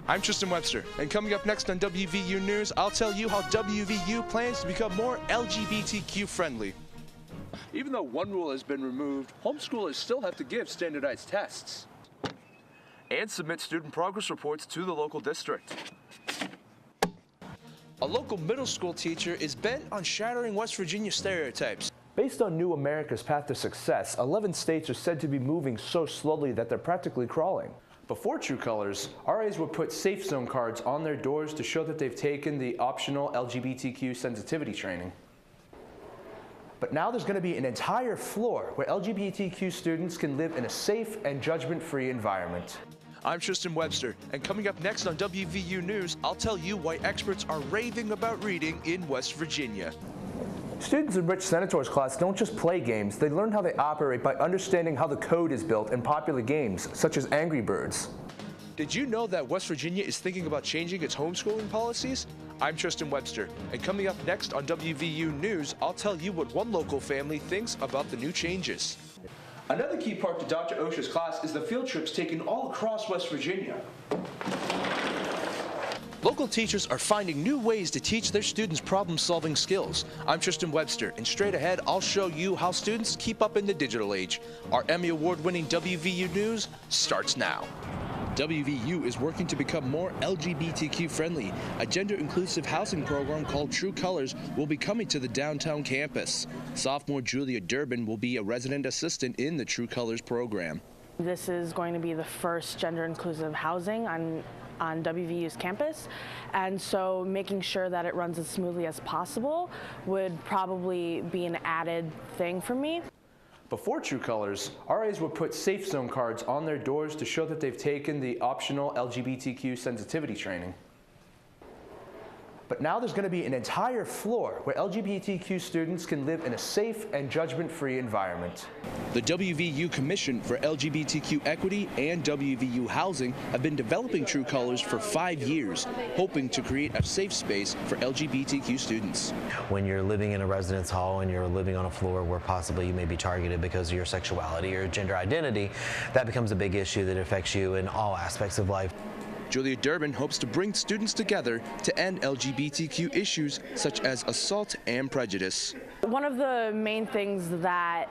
I'm Tristan Webster, and coming up next on WVU News, I'll tell you how WVU plans to become more LGBTQ friendly. Even though one rule has been removed, homeschoolers still have to give standardized tests and submit student progress reports to the local district. A local middle school teacher is bent on shattering West Virginia stereotypes. Based on New America's Path to Success, 11 states are said to be moving so slowly that they're practically crawling. Before True Colors, RAs would put safe zone cards on their doors to show that they've taken the optional LGBTQ sensitivity training. But now there's going to be an entire floor where LGBTQ students can live in a safe and judgment-free environment. I'm Tristan Webster, and coming up next on WVU News, I'll tell you why experts are raving about reading in West Virginia. Students in Rich Senator's class don't just play games, they learn how they operate by understanding how the code is built in popular games, such as Angry Birds. Did you know that West Virginia is thinking about changing its homeschooling policies? I'm Tristan Webster, and coming up next on WVU News, I'll tell you what one local family thinks about the new changes. Another key part to Dr. Osha's class is the field trips taken all across West Virginia. Local teachers are finding new ways to teach their students problem-solving skills. I'm Tristan Webster, and straight ahead, I'll show you how students keep up in the digital age. Our Emmy Award-winning WVU News starts now. WVU is working to become more LGBTQ friendly. A gender-inclusive housing program called True Colors will be coming to the downtown campus. Sophomore Julia Durbin will be a resident assistant in the True Colors program. This is going to be the first gender-inclusive housing on WVU's campus, and so making sure that it runs as smoothly as possible would probably be an added thing for me. Before True Colors, RAs would put safe zone cards on their doors to show that they've taken the optional LGBTQ sensitivity training. But now there's going to be an entire floor where LGBTQ students can live in a safe and judgment-free environment. The WVU Commission for LGBTQ Equity and WVU Housing have been developing True Colors for 5 years, hoping to create a safe space for LGBTQ students. When you're living in a residence hall and you're living on a floor where possibly you may be targeted because of your sexuality or gender identity, that becomes a big issue that affects you in all aspects of life. Julia Durbin hopes to bring students together to end LGBTQ issues such as assault and prejudice. One of the main things that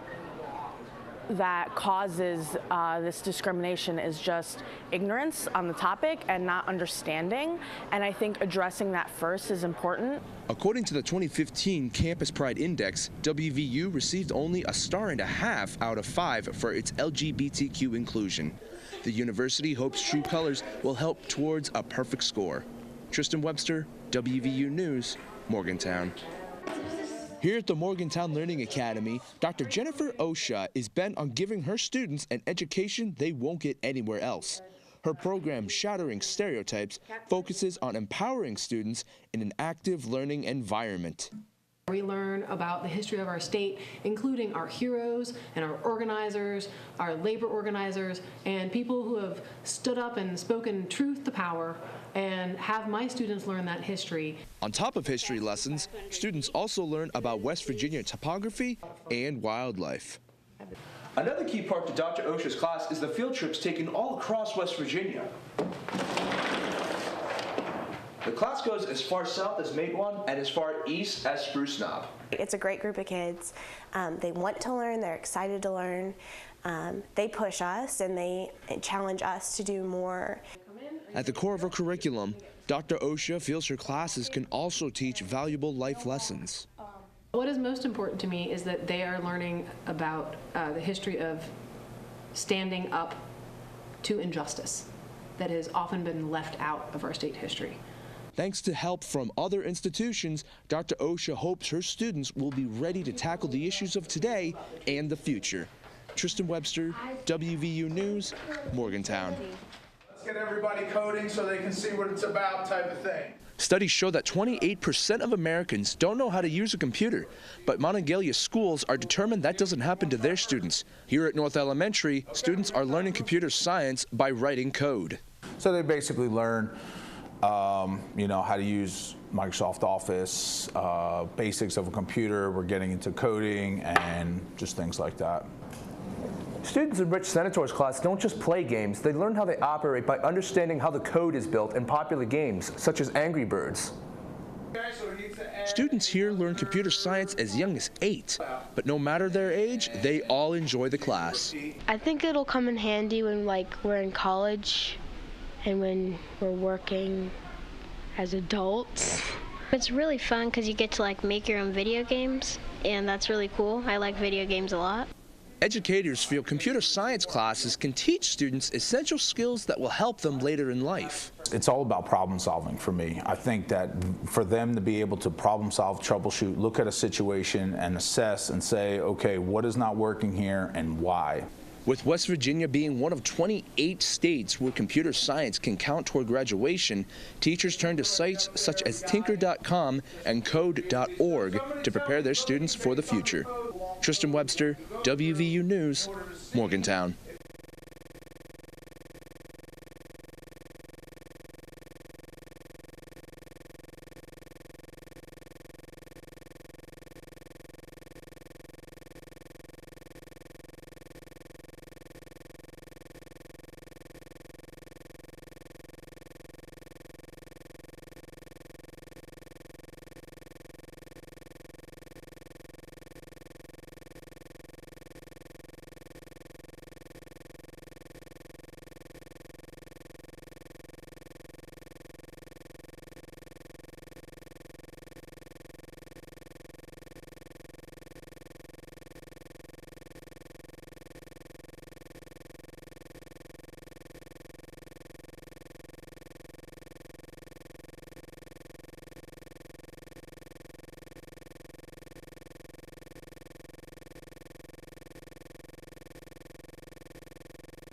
causes this discrimination is just ignorance on the topic and not understanding, and I think addressing that first is important. According to the 2015 Campus Pride Index, WVU received only a 1.5 stars out of 5 for its LGBTQ inclusion. The university hopes True Colors will help towards a perfect score. Tristan Webster, WVU News, Morgantown. Here at the Morgantown Learning Academy, Dr. Jennifer Osha is bent on giving her students an education they won't get anywhere else. Her program, Shattering Stereotypes, focuses on empowering students in an active learning environment. We learn about the history of our state, including our heroes and our organizers, our labor organizers, and people who have stood up and spoken truth to power, and have my students learn that history. On top of history lessons, students also learn about West Virginia topography and wildlife. Another key part to Dr. Osha's class is the field trips taken all across West Virginia. The class goes as far south as Matewan and as far east as Spruce Knob. It's a great group of kids. They want to learn, they're excited to learn. They push us and they challenge us to do more. At the core of her curriculum, Dr. Osha feels her classes can also teach valuable life lessons. What is most important to me is that they are learning about the history of standing up to injustice that has often been left out of our state history. Thanks to help from other institutions, Dr. Osha hopes her students will be ready to tackle the issues of today and the future. Tristan Webster, WVU News, Morgantown. Let's get everybody coding so they can see what it's about, type of thing. Studies show that 28% of Americans don't know how to use a computer, but Monongalia schools are determined that doesn't happen to their students. Here at North Elementary, students are learning computer science by writing code. So they basically learn how to use Microsoft Office, basics of a computer. We're getting into coding and just things like that. Students in Rich Senator's class don't just play games, they learn how they operate by understanding how the code is built in popular games, such as Angry Birds. Students here learn computer science as young as 8, but no matter their age, they all enjoy the class. I think it'll come in handy when we're in college and when we're working as adults. It's really fun because you get to make your own video games, and that's really cool. I like video games a lot. Educators feel computer science classes can teach students essential skills that will help them later in life. It's all about problem solving for me. I think that for them to be able to problem solve, troubleshoot, look at a situation and assess and say, okay, what is not working here and why? With West Virginia being one of 28 states where computer science can count toward graduation, teachers turn to sites such as tinker.com and code.org to prepare their students for the future. Tristan Webster, WVU News, Morgantown.